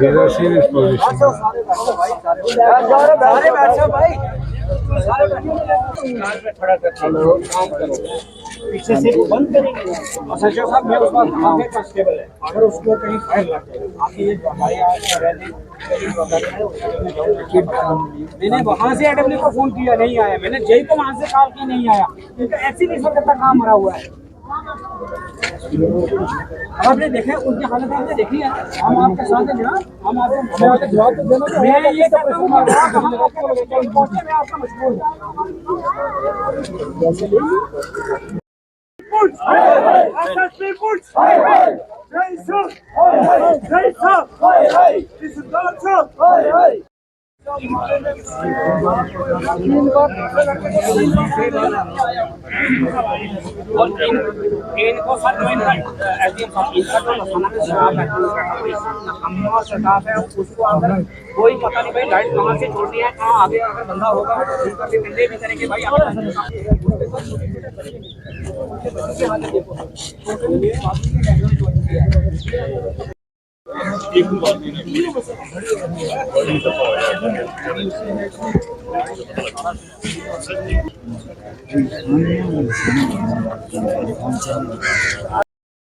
These are serious positions. पीछे से बंद करेंगे और सचिव साहब मैं उस वक्त आगे कांस्टेबल है, अगर उसको कहीं फायर लग जाए आपकी ये हमारे यहाँ रहने मैंने वहाँ से एडब्ल्यू को फोन किया, नहीं आया। मैंने जेई को वहाँ से कॉल की, नहीं आया। क्योंकि ऐसी नहीं सकता काम मरा हुआ है। आपने देखे उनकी हालत, आपने देखी है। हम आपके साथ हैं जनाब, हम आपको जवाब तो देना। मैं ये कहता हूँ पहुंचे, मैं आपका मजबूर हूँ। इनको सर उसको अगर कोई पता नहीं भाई लाइट कहाँ से छोड़नी है, कहाँ आगे अगर बंदा होगा भी करेंगे भाई।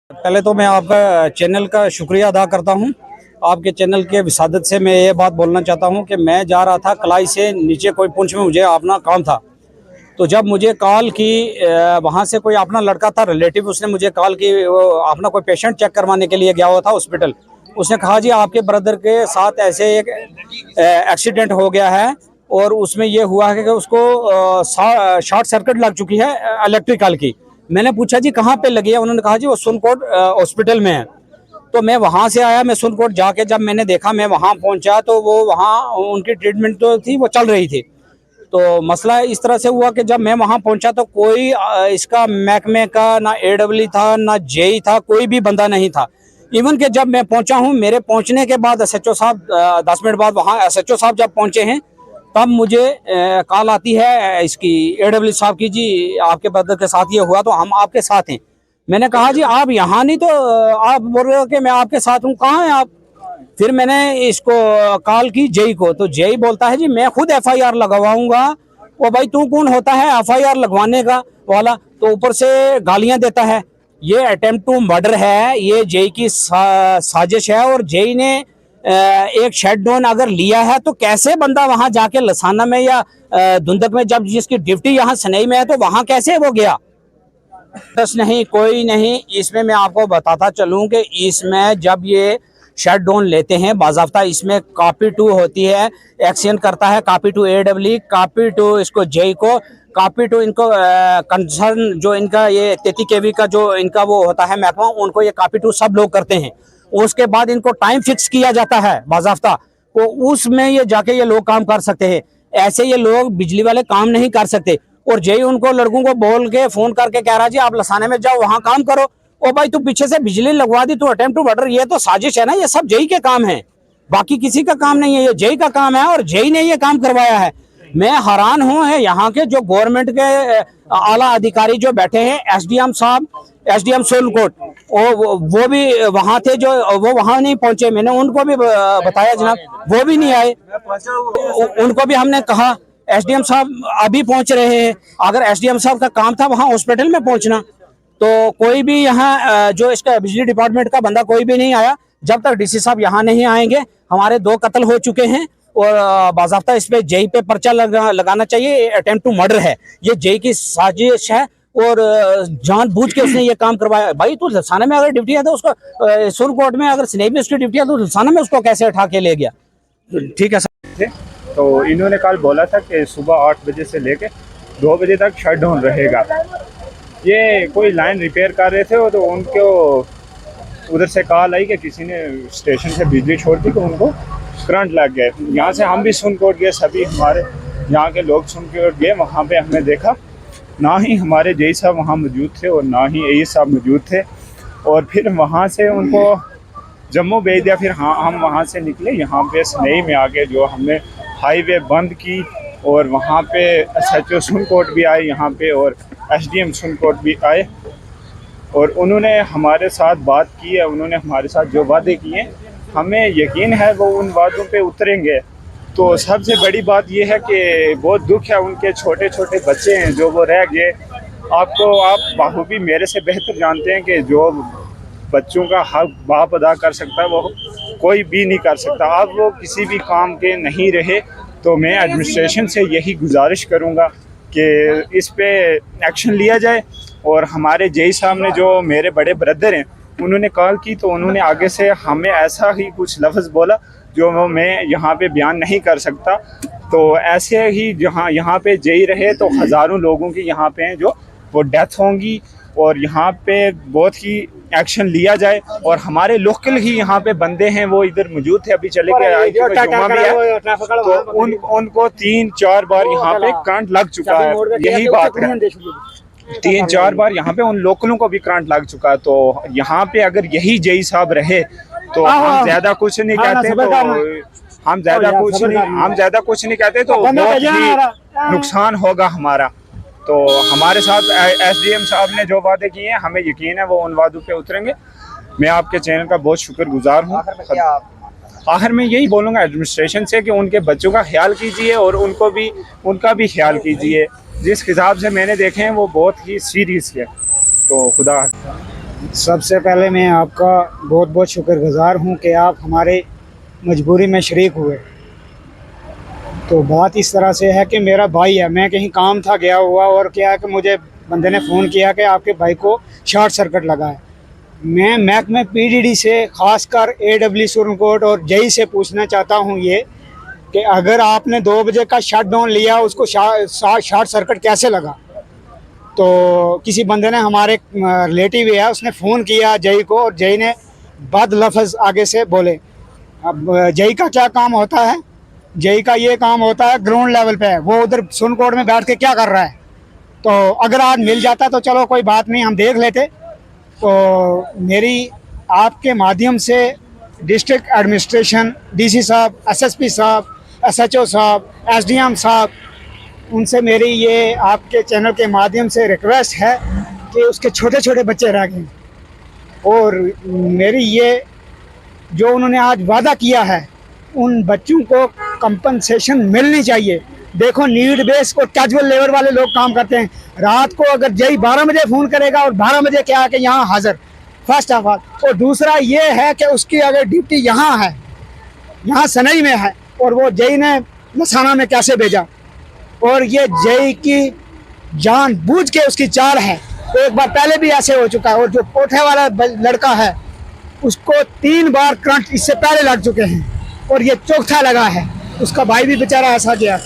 पहले तो मैं आपका चैनल का शुक्रिया अदा करता हूं। आपके चैनल के विसादत से मैं ये बात बोलना चाहता हूं कि मैं जा रहा था कलाई से नीचे कोई पुंछ में, मुझे अपना काम था। तो जब मुझे कॉल की वहाँ से कोई अपना लड़का था रिलेटिव, उसने मुझे कॉल की, वो अपना कोई पेशेंट चेक करवाने के लिए गया हुआ था हॉस्पिटल। उसने कहा जी आपके ब्रदर के साथ ऐसे एक एक्सीडेंट हो गया है और उसमें ये हुआ है कि उसको शॉर्ट सर्किट लग चुकी है इलेक्ट्रिकल की। मैंने पूछा जी कहाँ पे लगी है? उन्होंने कहा जी वो सुनकोट हॉस्पिटल में है। तो मैं वहाँ से आया, मैं सुनकोट जाके जब मैंने देखा, मैं वहाँ पहुँचा तो वो वहाँ उनकी ट्रीटमेंट तो थी, वो चल रही थी। तो मसला इस तरह से हुआ कि जब मैं वहाँ पहुँचा तो कोई इसका महकमे का ना एडब्ल्यू था ना जेई था, कोई भी बंदा नहीं था। इवन कि जब मैं पहुँचा हूँ, मेरे पहुँचने के बाद एसएचओ साहब 10 मिनट बाद वहाँ एसएचओ साहब जब पहुँचे हैं तब मुझे कॉल आती है इसकी एडब्ल्यू साहब की, जी आपके ब्रदर के साथ ये हुआ तो हम आपके साथ हैं। मैंने कहा जी आप यहाँ नहीं, तो आप बोल रहे हो कि मैं आपके साथ हूँ, कहाँ हैं आप? फिर मैंने इसको कॉल की जेई को, तो जेई बोलता है जी मैं खुद एफआईआर लगवाऊंगा। वो भाई तू कौन होता है एफआईआर लगवाने का वाला? तो ऊपर से गालियां देता है। ये अटेम्प्ट टू मर्डर है, ये जेई की साजिश है। और जेई ने एक शेड डाउन अगर लिया है तो कैसे बंदा वहां जाके लसाना में या धुंधक में, जब जिसकी ड्यूटी यहाँ सनई में है, तो वहां कैसे वो गया? बस नहीं, कोई नहीं। इसमें मैं आपको बताता चलूं कि इसमें जब ये शट डाउन लेते हैं बाज़ाब्ता, इसमें कॉपी टू होती है, एक्शन करता है कॉपी टू एडब्ल्यू, कॉपी टू इसको जेई को, कॉपी टू इनको कंसर्न जो इनका ये 33 केवी का जो इनका वो होता है महकमा, उनको ये कॉपी टू सब लोग करते हैं। उसके बाद इनको टाइम फिक्स किया जाता है बाज़ाब्ता, तो उसमें ये जाके ये लोग काम कर सकते हैं। ऐसे ये लोग बिजली वाले काम नहीं कर सकते। और जेई उनको लड़कों को बोल के फोन करके कह रहा जी आप लसाने में जाओ, वहां काम करो। ओ भाई तू पीछे से बिजली लगवा दी, तू अटेम्प्ट टू मर्डर, ये तो साजिश है ना। ये सब जेई के काम है, बाकी किसी का काम नहीं है, ये जेई का काम है और जेई ने ये काम करवाया है। मैं हैरान हूँ है यहाँ के जो गवर्नमेंट के आला अधिकारी जो बैठे हैं, एसडीएम साहब, एसडीएम सोनकोट, वो भी वहाँ थे, जो वो वहाँ नहीं पहुंचे। मैंने उनको भी बताया जनाब, वो भी नहीं आए। उनको भी हमने कहा एसडीएम साहब अभी पहुंच रहे हैं। अगर एसडीएम साहब का काम था वहाँ हॉस्पिटल में पहुंचना, तो कोई भी यहाँ जो इसका बिजली डिपार्टमेंट का बंदा कोई भी नहीं आया। जब तक डीसी साहब यहाँ नहीं आएंगे, हमारे 2 कत्ल हो चुके हैं और बाज़ाब्ता इस पे जेई पे पर्चा लगाना चाहिए। अटेम्प्ट टू मर्डर है, ये जेई की साजिश है और जानबूझ के उसने ये काम करवाया। भाई तू लसाना में अगर ड्यूटी है तो उसको, सुरकोट में अगर स्नेही में उसकी ड्यूटी है तो लसाना में उसको कैसे उठा के ले गया? ठीक है सर। तो इन्होंने कल बोला था कि सुबह 8 बजे से लेके 2 बजे तक शट डाउन रहेगा। ये कोई लाइन रिपेयर कर रहे थे तो उनको उधर से कॉल आई कि किसी ने स्टेशन से बिजली छोड़ दी तो उनको करंट लग गए। यहाँ से हम भी सुनकोट गए, सभी हमारे यहाँ के लोग सुनकोट गए। वहाँ पे हमने देखा ना ही हमारे जेई साहब वहाँ मौजूद थे और ना ही एई साहब मौजूद थे। और फिर वहाँ से उनको जम्मू भेज दिया। फिर हाँ हम वहाँ से निकले, यहाँ पे सनई में आके जो हमने हाईवे बंद की और वहाँ पे SHO सुनकोट भी आए यहाँ पे और SDM सुनकोट भी आए और उन्होंने हमारे साथ बात की है। उन्होंने हमारे साथ जो वादे किए हमें यकीन है वो उन वादों पे उतरेंगे। तो सबसे बड़ी बात यह है कि बहुत दुख है, उनके छोटे छोटे बच्चे हैं जो वो रह गए। आप बाखूबी मेरे से बेहतर जानते हैं कि जो बच्चों का हक बाप अदा कर सकता है वो कोई भी नहीं कर सकता। अब वो किसी भी काम के नहीं रहे, तो मैं एडमिनिस्ट्रेशन से यही गुजारिश करूँगा कि इस पे एक्शन लिया जाए। और हमारे जेई साहब ने, जो मेरे बड़े ब्रदर हैं, उन्होंने कॉल की तो उन्होंने आगे से हमें ऐसा ही कुछ लफ्ज़ बोला जो मैं यहाँ पे बयान नहीं कर सकता। तो ऐसे ही जहाँ यहाँ पे जेई रहे तो हज़ारों लोगों की यहाँ पे हैं जो वो डेथ होंगी और यहाँ पे बहुत ही एक्शन लिया जाए। और हमारे लोकल ही यहाँ पे बंदे हैं, वो इधर मौजूद थे, अभी चले गए, जुम्मा भी है, तो उनको 3-4 बार यहाँ पे करंट लग चुका है। यही बात है, 3-4 बार यहाँ पे उन लोकलों को भी करंट लग चुका है। तो यहाँ पे अगर यही जेई साहब रहे तो हम ज्यादा कुछ नहीं कहते, तो हम ज्यादा कुछ नहीं कहते, तो बहुत ही नुकसान होगा हमारा। तो हमारे साथ SDM साहब ने जो वादे किए हैं हमें यकीन है वो उन वादों पे उतरेंगे। मैं आपके चैनल का बहुत शुक्रगुजार हूँ। आखिर में यही बोलूँगा एडमिनिस्ट्रेशन से कि उनके बच्चों का ख्याल कीजिए और उनका भी ख्याल कीजिए। जिस हिसाब से मैंने देखे हैं वो बहुत ही सीरियस है। तो खुदा। सबसे पहले मैं आपका बहुत बहुत शुक्रगुजार हूँ कि आप हमारे मजबूरी में शरीक हुए। तो बात इस तरह से है कि मेरा भाई है, मैं कहीं काम था गया हुआ और क्या है कि मुझे बंदे ने फ़ोन किया कि आपके भाई को शॉर्ट सर्किट लगा है। मैं महकमे PDD से ख़ासकर AW सुरनकोट और जेई से पूछना चाहता हूँ ये कि अगर आपने 2 बजे का शट डाउन लिया, उसको शॉर्ट सर्किट कैसे लगा? तो किसी बंदे ने, हमारे रिलेटिव है, उसने फ़ोन किया जेई को और जेई ने बद लफ्ज़ आगे से बोले। अब जेई का क्या काम होता है? जेई का ये काम होता है ग्राउंड लेवल पे, वो उधर सुनकोट में बैठ के क्या कर रहा है? तो अगर आज मिल जाता तो चलो कोई बात नहीं, हम देख लेते। तो मेरी आपके माध्यम से डिस्ट्रिक्ट एडमिनिस्ट्रेशन, DC साहब, SSP साहब, SHO साहब, SDM साहब, उनसे मेरी ये आपके चैनल के माध्यम से रिक्वेस्ट है कि उसके छोटे छोटे बच्चे रह गए और मेरी ये जो उन्होंने आज वादा किया है उन बच्चों को कंपनसेशन मिलनी चाहिए। देखो, नीड बेस और कैजुअल लेबर वाले लोग काम करते हैं। रात को अगर जेई 12 बजे फ़ोन करेगा और 12 बजे क्या है कि यहाँ हाज़िर, फर्स्ट ऑफ ऑल। और दूसरा ये है कि उसकी अगर ड्यूटी यहाँ है, यहाँ सनई में है, और वो जेई ने लसाना में कैसे भेजा, और ये जेई की जानबूझ के उसकी चाल है। एक बार पहले भी ऐसे हो चुका है। और जो कोठे वाला लड़का है उसको 3 बार करंट इससे पहले लग चुके हैं और ये चौथा लगा है। उसका भाई भी बेचारा ऐसा गया।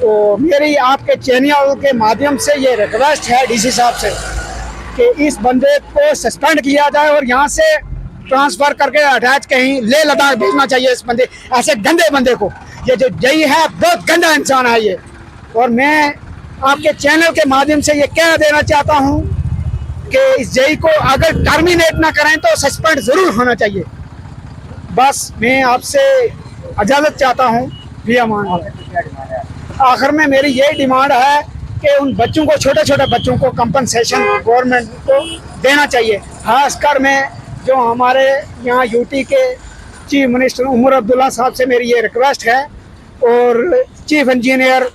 तो मेरी आपके चैनल के माध्यम से ये रिक्वेस्ट है DC साहब से कि इस बंदे को सस्पेंड किया जाए और यहाँ से ट्रांसफ़र करके अटैच कहीं लेह लद्दाख भेजना चाहिए इस बंदे, ऐसे गंदे बंदे को। ये जो जेई है बहुत गंदा इंसान है ये। और मैं आपके चैनल के माध्यम से ये कह देना चाहता हूँ कि इस जेई को अगर टर्मिनेट ना करें तो सस्पेंड ज़रूर होना चाहिए। बस मैं आपसे इजाज़त चाहता हूँ। आखिर में मेरी यही डिमांड है कि उन बच्चों को, छोटे छोटे बच्चों को कंपनसेशन गवर्नमेंट को देना चाहिए। खासकर मैं जो हमारे यहाँ UT के चीफ मिनिस्टर उमर अब्दुल्ला साहब से मेरी ये रिक्वेस्ट है और चीफ इंजीनियर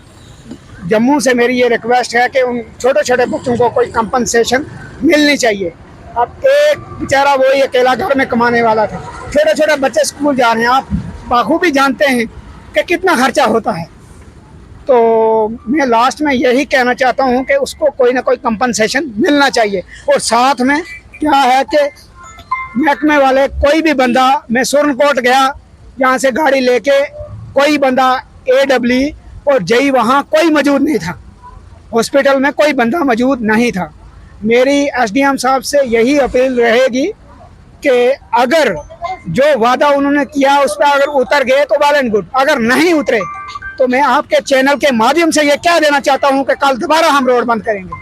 जम्मू से मेरी ये रिक्वेस्ट है कि उन छोटे छोटे बच्चों को कोई कंपनसेशन मिलनी चाहिए। अब एक बेचारा वही अकेला घर में कमाने वाला था, छोटे छोटे बच्चे स्कूल जा रहे हैं। आप बाखूबी जानते हैं कि कितना खर्चा होता है। तो मैं लास्ट में यही कहना चाहता हूँ कि उसको कोई ना कोई कंपनसेशन मिलना चाहिए। और साथ में क्या है कि महकमे वाले कोई भी बंदा, मैं सुरनकोट गया यहाँ से गाड़ी लेके, कोई बंदा AW और जेई वहाँ कोई मौजूद नहीं था, हॉस्पिटल में कोई बंदा मौजूद नहीं था। मेरी SDM साहब से यही अपील रहेगी कि अगर जो वादा उन्होंने किया उस पर अगर उतर गए तो वेल एंड गुड, अगर नहीं उतरे तो मैं आपके चैनल के माध्यम से ये कह देना चाहता हूँ कि कल दोबारा हम रोड बंद करेंगे।